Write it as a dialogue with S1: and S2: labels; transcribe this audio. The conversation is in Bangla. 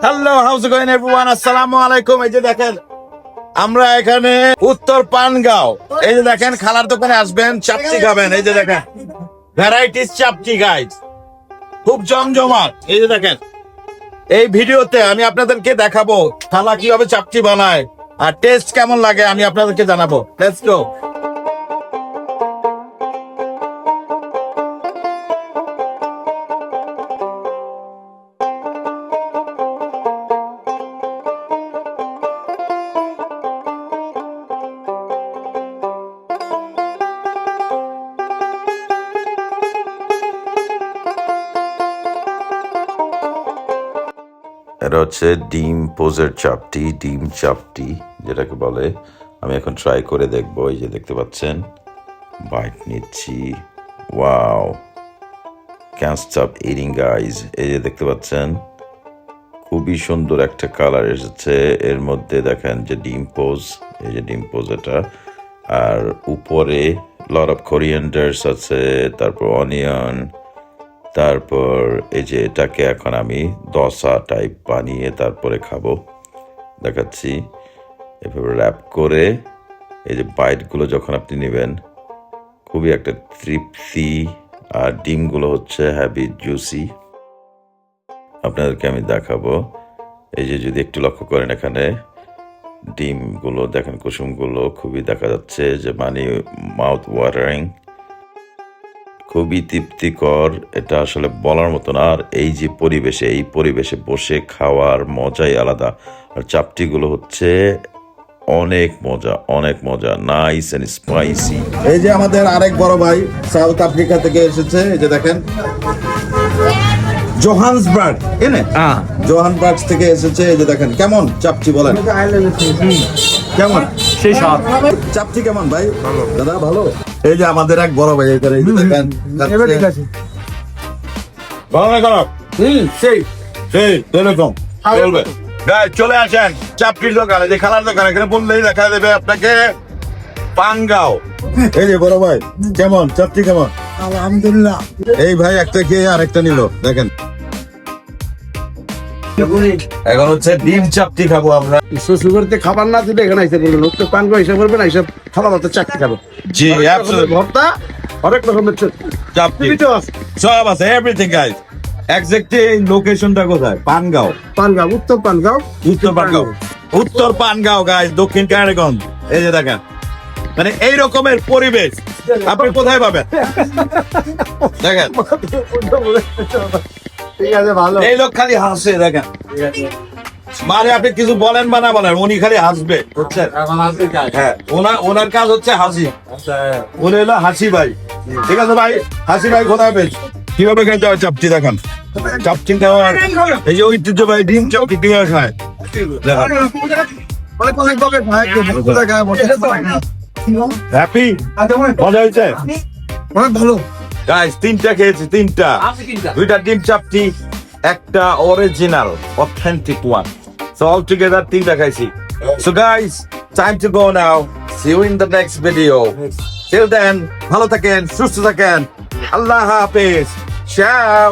S1: Hello, house it going everyone? আসসালামু আলাইকুম। এই যে দেখেন আমরা এখানে উত্তর পানগাঁও। এই যে দেখেন খালার দোকানে আসবেন, চাপটি খাবেন। এই যে দেখেন ভ্যারাইটিস চাপটি গাইস, খুব জমজমাট। এই যে দেখেন এই ভিডিওতে আমি আপনাদেরকে দেখাবো খালা কিভাবে চাপটি বানায় আর টেস্ট কেমন লাগে আমি আপনাদেরকে জানাবো। Let's go.
S2: এটা হচ্ছে ডিম পোজের চাপটি, ডিম চাপটি যেটাকে বলে। আমি এখন ট্রাই করে দেখবো। এই যে দেখতে পাচ্ছেন, বাইট নিচ্ছি। Wow, can't stop eating guys. এই যে দেখতে পাচ্ছেন খুবই সুন্দর একটা কালার এসেছে এর মধ্যে। দেখেন যে ডিম পোজ, এই যে ডিম পোজ এটা। আর উপরে লট অফ কোরিয়ান্ডার্স আছে, তারপর অনিয়ন, তারপর এই যে এটাকে এখন আমি দোসা টাইপ বানিয়ে তারপরে খাবো, দেখাচ্ছি। এভাবে র্যাপ করে এই যে বাইটগুলো যখন আপনি নেবেন খুবই একটা তৃপ্তি। আর ডিমগুলো হচ্ছে হ্যাভি জুসি। আপনাদেরকে আমি দেখাবো। এই যে যদি একটু লক্ষ্য করেন এখানে ডিমগুলো দেখেন, কুসুমগুলো খুবই দেখা যাচ্ছে যে মানে মাউথ ওয়াটারিং, খুবই তৃপ্তিকর। এটা আসলে বলার মতো না। আর এই যে পরিবেশে, এই পরিবেশে বসে খাওয়ার মজাই আলাদা। আর চাপটিগুলো হচ্ছে অনেক মজা, অনেক মজা, নাইস এন্ড স্পাইসি।
S1: এই যে আমাদের আরেক বড় ভাই সাউথ আফ্রিকা থেকে এসেছে। এই যে দেখেন জোহান্সবার্গ, জোহান্সবার্গ থেকে এসেছে। এই যে দেখেন কেমন চাপটি বলেন, কেমন
S3: সেই স্বাদ।
S1: চাপটি কেমন ভাই? দাদা ভালো। এই যে আমাদের এক বড় ভাই এখানে, এই যে দেখেন ভালো না খারাপ? সেই সেই এরকম চলবে। গাইস চলে আসেন চাপটির দোকানে, যে খালার দোকানে। এখানে বললেই দেখা দেবে আপনাকে পানগাঁও। এই যে বড় ভাই কেমন চাপটি কেমন?
S3: আলহামদুলিল্লাহ।
S1: এই ভাই একটা খেয়ে আরেকটা নিল। দেখেন এখন হচ্ছে ডিম চাপটি খাবো আমরা।
S3: শ্বশুর বাড়িতে খাবার না দিলে এখানে আইসে বলবেন লোক তো পান করে হিসাব করবেন, এইসব খাবার মতো চাকরি খাবো।
S1: জি অ্যাবসলিউটলি।
S3: ভর্তা হরেক রকমের
S1: চাপটি সব আছে, এভরিথিং গাইস। এক্স্যাক্টলি লোকেশনটা কোথায়? পানগাঁও,
S3: পানগাঁও, উত্তর পানগাঁও।
S1: উত্তর পানগাঁও, উত্তর পানগাঁও গাইস, দক্ষিণ কারারগঞ্জ। এই যে দেখেন মানে এই রকমের পরিবেশ আপনি কোথায় পাবেন? দেখেন
S3: ঠিক আছে, ভালো।
S1: এই লোক খালি হাসে, দেখেন মানে আপনি কিছু বলেন বা না বলেন উনি খালি হাসবে, বুঝছেন? হ্যাঁ, ওনার কাজ হচ্ছে হাসি। উনি হলো হাসি ভাই। ঠিক আছে ভাই, হাসি ভাই কোথায় পেয়েছ? কিভাবে খেতে হয় চাপটি দেখেন। চাপটি খাওয়ার এই যে ঐতিহ্য ভাই, ডিম চাপটি কিভাবে খায় হ্যাপি। মজা হয়েছে
S3: অনেক ভালো
S1: গাইস। তিনটা খেয়েছি, তিনটা, দুইটা ডিম চাপটি, একটা original authentic one. So all together তিনটা খাইছি। So guys, time to go now. See you in the next video. Till then ভালো থাকেন, সুস্থ থাকেন। আল্লাহ হাফেজ। চাও।